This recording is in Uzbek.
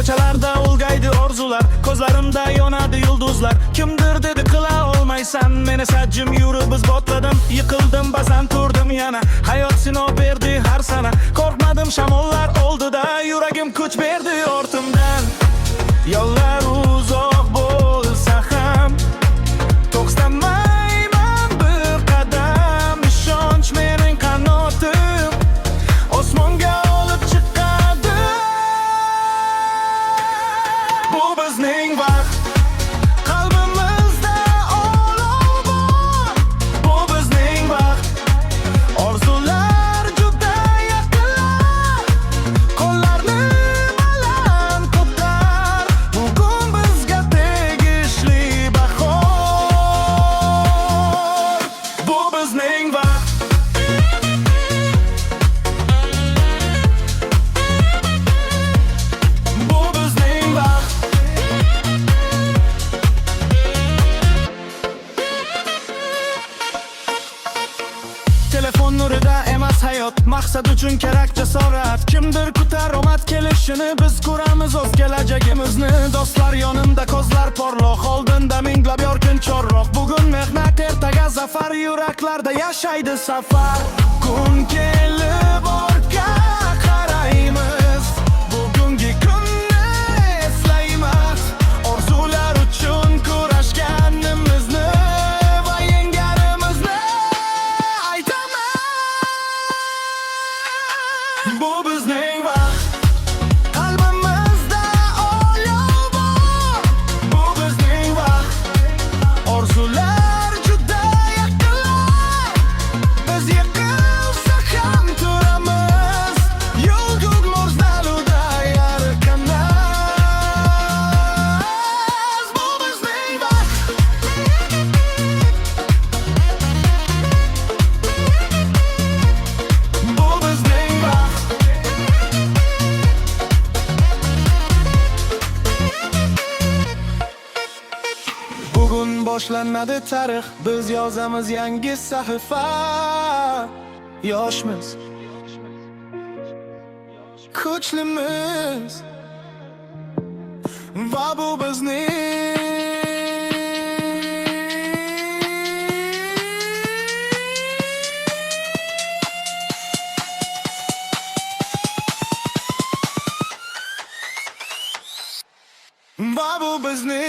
Ko'chalarda ulg'aydi orzular, ko'zlarimda yonadi yulduzlar. Kimdir dedi qila olmaysan meni, sajjim yurib biz botladim. Yiqildim ba'zan turdim yana, hayot sinov berdi har sana. Qo'rqmadim shamollar oldida, yuragim kuch berdi ortimdan. Yo'llar uzoq bo'lsa ham to'xtamayman bir qadam. Ishonch mening qanotim, osmonga olib chiqadi. Bu bizning vaqt, qalbimizda olov bor. Bu bizning vaqt, orzular juda yaqinlar. Qo'llarni baland ko'tar, bugun bizga tegishli bahor. Bu bizning vaqt. Bu bizning vaqt. Telefon nurida emas hayot, maqsad uchun kerak jasorat. Kimdir kutar omad kelishini, biz quramiz o'z kelajagimizni. Do'stlar yonimda, ko'zlar porloq, oldinda minglab yorqin chorroq. Bugun mehnat, ertaga zafar, yuraklarda yashaydi safar. Kun kelib orqa qaraymiz, bugungi kunni eslaymiz. Orzular uchun kurashganimizni va yenganimizni aytaman. Bu bizning vaqt, qalbimizda olov bor. Bu bizning vaqt, orzular juda yaqinlar. Biz yiqilsak ham turamiz, yulduz mo'rzalida yarqinamiz. Bu bizning vaqt. Bu bizning vaqt. Bugun boshlanadi tarix, biz yozamiz yangi sahifa. Yoshmiz, kuchlimiz va bu bizning va bu bizning